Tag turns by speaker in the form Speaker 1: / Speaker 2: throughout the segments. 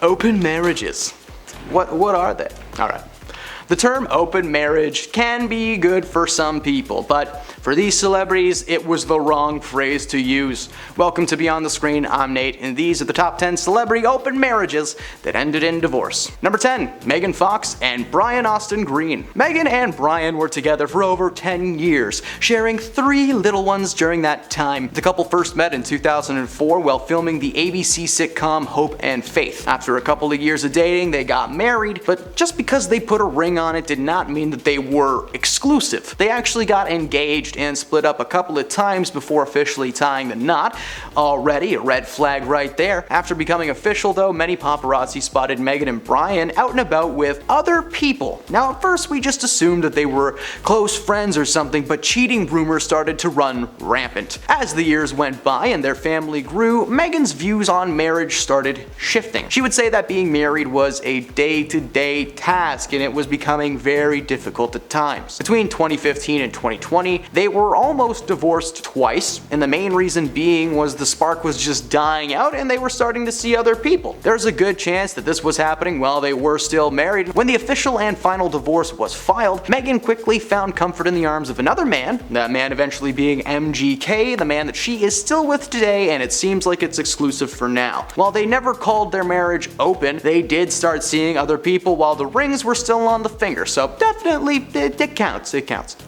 Speaker 1: Open marriages. What are they? Alright. The term open marriage can be good for some people, but for these celebrities, it was the wrong phrase to use. Welcome to Beyond the Screen, I'm Nate, and these are the top 10 celebrity open marriages that ended in divorce. Number 10, Megan Fox and Brian Austin Green. Megan and Brian were together for over 10 years, sharing 3 little ones during that time. The couple first met in 2004 while filming the ABC sitcom Hope and Faith. After a couple of years of dating, they got married, but just because they put a ring on it did not mean that they were exclusive. They actually got engaged and split up a couple of times before officially tying the knot. Already a red flag right there. After becoming official though, many paparazzi spotted Megan and Brian out and about with other people. Now at first we just assumed that they were close friends or something, but cheating rumors started to run rampant. As the years went by and their family grew, Megan's views on marriage started shifting. She would say that being married was a day-to-day task and it was becoming very difficult at times. Between 2015 and 2020, they were almost divorced twice, and the main reason being was the spark was just dying out and they were starting to see other people. There's a good chance that this was happening while they were still married. When the official and final divorce was filed, Megan quickly found comfort in the arms of another man, that man eventually being MGK, the man that she is still with today, and it seems like it's exclusive for now. While they never called their marriage open, they did start seeing other people while the rings were still on the finger, so definitely it counts.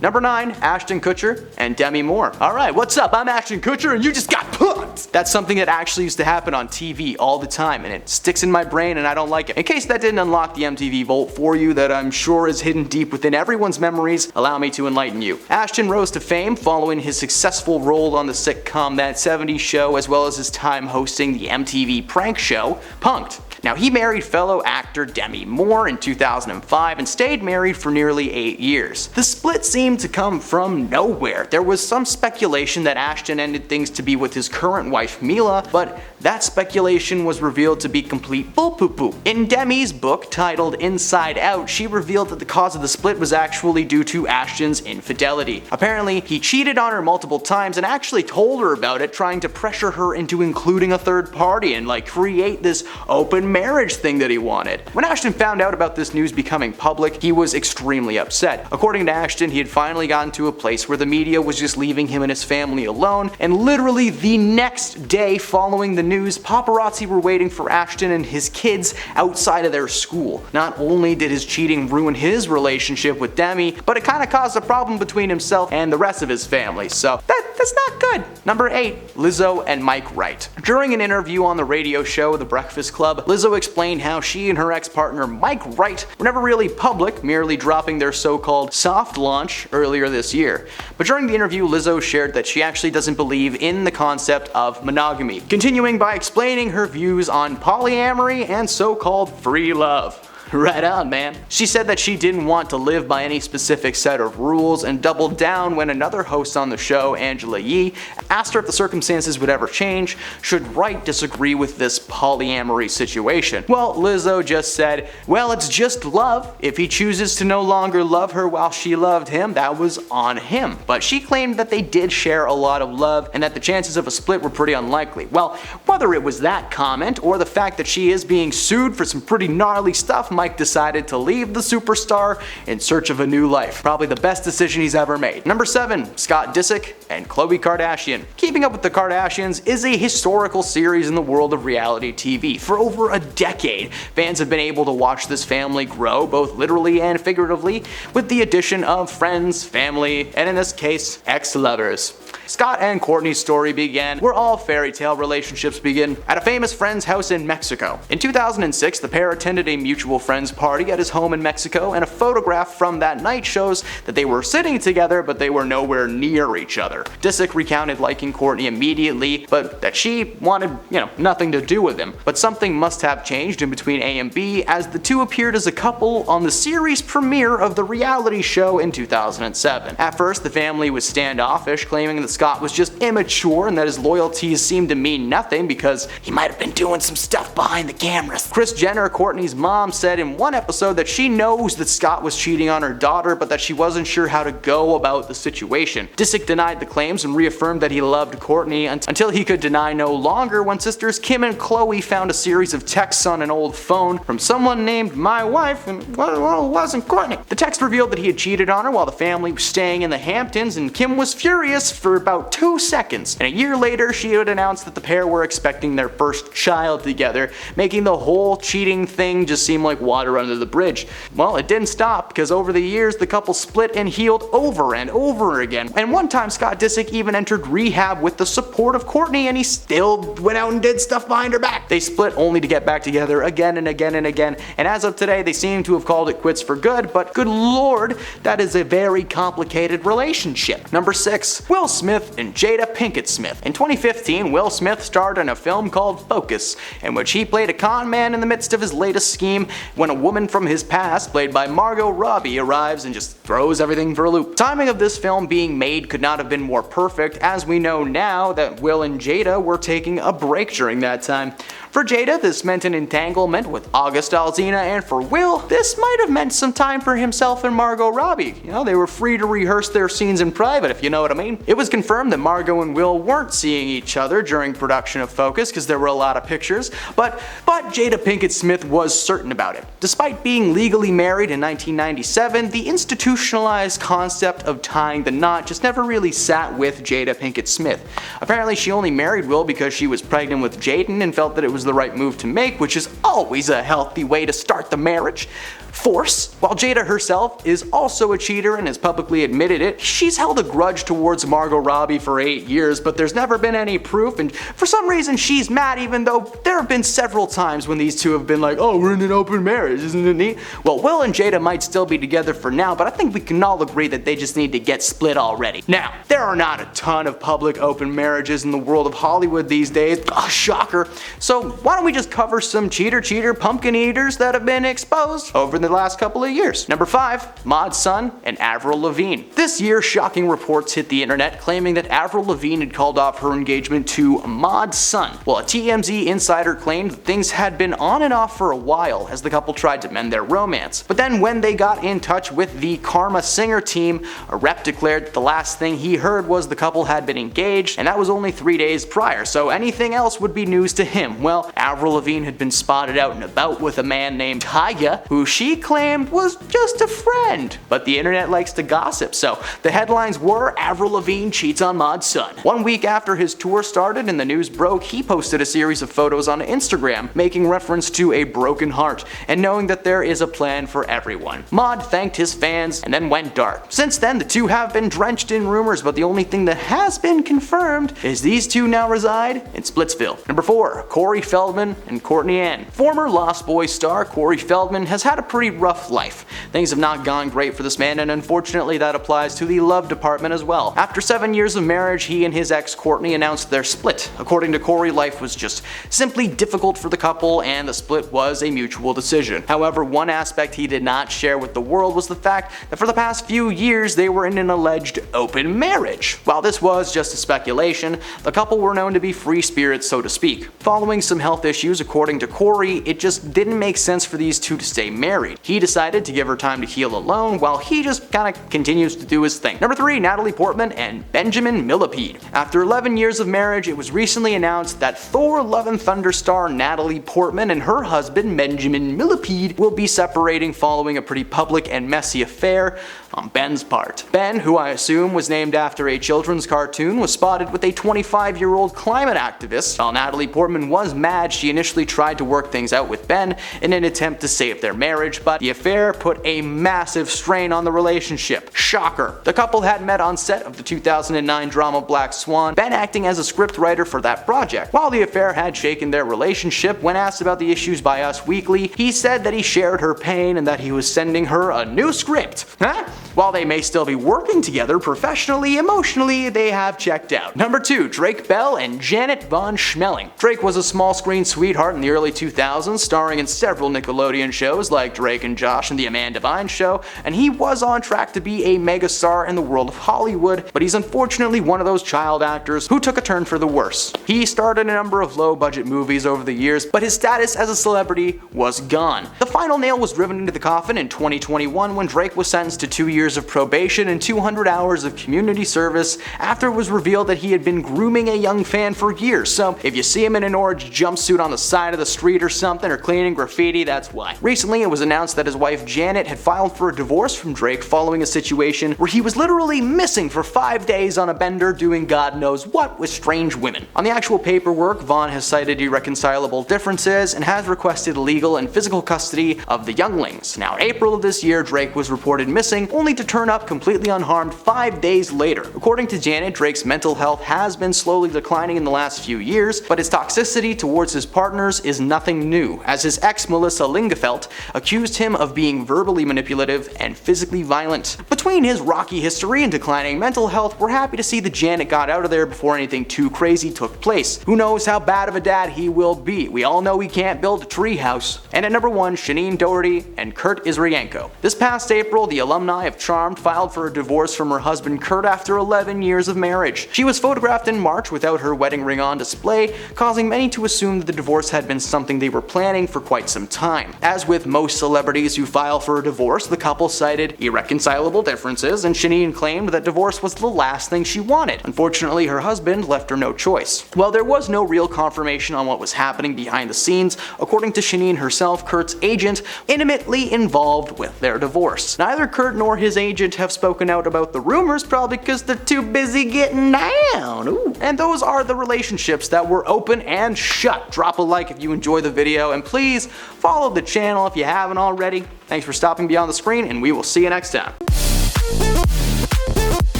Speaker 1: Number 9, Ashton Kutcher and Demi Moore. Alright, what's up? I'm Ashton Kutcher and you just got punked! That's something that actually used to happen on TV all the time and it sticks in my brain and I don't like it. In case that didn't unlock the MTV vault for you that I'm sure is hidden deep within everyone's memories, allow me to enlighten you. Ashton rose to fame following his successful role on the sitcom That 70s Show as well as his time hosting the MTV prank show Punked. Now he married fellow actor Demi Moore in 2005 and stayed married for nearly 8 years. The split seemed to come from nowhere. There was some speculation that Ashton ended things to be with his current wife Mila, but that speculation was revealed to be complete bull-poo-poo. In Demi's book titled Inside Out, she revealed that the cause of the split was actually due to Ashton's infidelity. Apparently, he cheated on her multiple times and actually told her about it, trying to pressure her into including a third party and create this open marriage thing that he wanted. When Ashton found out about this news becoming public, he was extremely upset. According to Ashton, he had finally gotten to a place where the media was just leaving him and his family alone, and literally the next day following the news, paparazzi were waiting for Ashton and his kids outside of their school. Not only did his cheating ruin his relationship with Demi, but it kind of caused a problem between himself and the rest of his family, so that's not good. Number 8, Lizzo and Myke Wright. During an interview on the radio show The Breakfast Club, Lizzo explained how she and her ex-partner Myke Wright were never really public, merely dropping their so-called soft launch earlier this year. But during the interview, Lizzo shared that she actually doesn't believe in the concept of monogamy, continuing by explaining her views on polyamory and so-called free love. Right on, man. She said that she didn't want to live by any specific set of rules and doubled down when another host on the show, Angela Yee, asked her if the circumstances would ever change should Wright disagree with this polyamory situation. Well, Lizzo just said, well, it's just love. If he chooses to no longer love her while she loved him, that was on him. But she claimed that they did share a lot of love and that the chances of a split were pretty unlikely. Well, whether it was that comment or the fact that she is being sued for some pretty gnarly stuff, Myke decided to leave the superstar in search of a new life. Probably the best decision he's ever made. Number 7, Scott Disick and Khloe Kardashian. Keeping Up with the Kardashians is a historical series in the world of reality TV. For over a decade, fans have been able to watch this family grow, both literally and figuratively, with the addition of friends, family, and in this case, ex-lovers. Scott and Courtney's story began where all fairy tale relationships begin, at a famous friend's house in Mexico. In 2006, the pair attended a mutual friend's party at his home in Mexico, and a photograph from that night shows that they were sitting together, but they were nowhere near each other. Disick recounted liking Courtney immediately, but that she wanted, nothing to do with him. But something must have changed in between A and B, as the two appeared as a couple on the series premiere of the reality show in 2007. At first, the family was standoffish, claiming that Scott was just immature and that his loyalties seemed to mean nothing because he might have been doing some stuff behind the cameras. Kris Jenner, Courtney's mom, said in one episode that she knows that Scott was cheating on her daughter, but that she wasn't sure how to go about the situation. Disick denied the claims and reaffirmed that he loved Courtney until he could deny no longer when sisters Kim and Khloe found a series of texts on an old phone from someone named My Wife, and well, it wasn't Courtney. The text revealed that he had cheated on her while the family was staying in the Hamptons, and Kim was furious for about 2 seconds. And a year later, she would announce that the pair were expecting their first child together, making the whole cheating thing just seem like water under the bridge. Well, it didn't stop, because over the years, the couple split and healed over and over again. And one time, Scott Disick even entered rehab with the support of Courtney, and he still went out and did stuff behind her back. They split only to get back together again and again and again, and as of today, they seem to have called it quits for good, but good lord, that is a very complicated relationship. Number 6. Will Smith and Jada Pinkett Smith. In 2015, Will Smith starred in a film called Focus, in which he played a con man in the midst of his latest scheme when a woman from his past, played by Margot Robbie, arrives and just throws everything for a loop. Timing of this film being made could not have been more perfect, as we know now that Will and Jada were taking a break during that time. For Jada, this meant an entanglement with August Alsina, and for Will, this might have meant some time for himself and Margot Robbie. You know, they were free to rehearse their scenes in private, if you know what I mean. It was confirmed that Margot and Will weren't seeing each other during production of Focus, because there were a lot of pictures, but Jada Pinkett Smith was certain about it. Despite being legally married in 1997, the institutionalized concept of tying the knot just never really sat with Jada Pinkett Smith. Apparently, she only married Will because she was pregnant with Jaden and felt that it was the right move to make, which is always a healthy way to start the marriage. Force. While Jada herself is also a cheater and has publicly admitted it, she's held a grudge towards Margot Robbie for 8 years, but there's never been any proof, and for some reason she's mad, even though there have been several times when these two have been like, oh, we're in an open marriage, isn't it neat? Well, Will and Jada might still be together for now, but I think we can all agree that they just need to get split already. Now, there are not a ton of public open marriages in the world of Hollywood these days. Oh, shocker. So why don't we just cover some cheater pumpkin eaters that have been exposed over the last couple of years. Number 5, Mod's son and Avril Lavigne. This year, shocking reports hit the internet claiming that Avril Lavigne had called off her engagement to Mod's son. Well, a TMZ insider claimed that things had been on and off for a while as the couple tried to mend their romance. But then when they got in touch with the Karma Singer team, a rep declared that the last thing he heard was the couple had been engaged, and that was only 3 days prior, so anything else would be news to him. Well, Avril Lavigne had been spotted out and about with a man named Kaya, who she claimed was just a friend. But the internet likes to gossip, so the headlines were Avril Lavigne cheats on Mod's son. 1 week after his tour started and the news broke, he posted a series of photos on Instagram, making reference to a broken heart, and knowing that there is a plan for everyone. Mod thanked his fans and then went dark. Since then, the two have been drenched in rumors, but the only thing that has been confirmed is these two now reside in Splitsville. Number 4, Corey Feldman and Courtney Ann. Former Lost Boys star Corey Feldman has had a pretty rough life. Things have not gone great for this man, and unfortunately that applies to the love department as well. After 7 years of marriage, he and his ex Courtney announced their split. According to Corey, life was just simply difficult for the couple, and the split was a mutual decision. However, one aspect he did not share with the world was the fact that for the past few years they were in an alleged open marriage. While this was just a speculation, the couple were known to be free spirits, so to speak. Following some health issues, according to Corey, it just didn't make sense for these two to stay married. He decided to give her time to heal alone, while he just kinda continues to do his thing. Number 3, Natalie Portman and Benjamin Millepied. After 11 years of marriage, it was recently announced that Thor: Love and Thunder star Natalie Portman and her husband Benjamin Millepied will be separating following a pretty public and messy affair on Ben's part. Ben, who I assume was named after a children's cartoon, was spotted with a 25-year-old climate activist. While Natalie Portman was mad, she initially tried to work things out with Ben in an attempt to save their marriage, but the affair put a massive strain on the relationship. Shocker. The couple had met on set of the 2009 drama Black Swan, Ben acting as a scriptwriter for that project. While the affair had shaken their relationship, when asked about the issues by Us Weekly, he said that he shared her pain and that he was sending her a new script. Huh? While they may still be working together professionally, emotionally, they have checked out. Number 2, Drake Bell and Janet von Schmeling. Drake was a small screen sweetheart in the early 2000s, starring in several Nickelodeon shows like Drake Drake and Josh in the Amanda Bynes show, and he was on track to be a megastar in the world of Hollywood, but he's unfortunately one of those child actors who took a turn for the worse. He starred in a number of low-budget movies over the years, but his status as a celebrity was gone. The final nail was driven into the coffin in 2021 when Drake was sentenced to 2 years of probation and 200 hours of community service after it was revealed that he had been grooming a young fan for years. So if you see him in an orange jumpsuit on the side of the street or something, or cleaning graffiti, that's why. Recently, it was announced that his wife Janet had filed for a divorce from Drake following a situation where he was literally missing for 5 days on a bender doing God knows what with strange women. On the actual paperwork, Vaughn has cited irreconcilable differences and has requested legal and physical custody of the younglings. Now, in April of this year, Drake was reported missing, only to turn up completely unharmed 5 days later. According to Janet, Drake's mental health has been slowly declining in the last few years, but his toxicity towards his partners is nothing new, as his ex Melissa Lingefelt accused him of being verbally manipulative and physically violent. Between his rocky history and declining mental health, we're happy to see that Janet got out of there before anything too crazy took place. Who knows how bad of a dad he will be? We all know he can't build a treehouse. And at number 1, Shannen Doherty and Kurt Iswarienko. This past April, the alumni of Charmed filed for a divorce from her husband Kurt after 11 years of marriage. She was photographed in March without her wedding ring on display, causing many to assume that the divorce had been something they were planning for quite some time. As with most celebrities who file for a divorce, the couple cited irreconcilable differences, and Shannen claimed that divorce was the last thing she wanted. Unfortunately, her husband left her no choice. While there was no real confirmation on what was happening behind the scenes, according to Shannen herself, Kurt's agent intimately involved with their divorce. Neither Kurt nor his agent have spoken out about the rumors, probably because they're too busy getting down. Ooh. And those are the relationships that were open and shut. Drop a like if you enjoy the video, and please follow the channel if you haven't already. Thanks for stopping beyond the screen, and we will see you next time.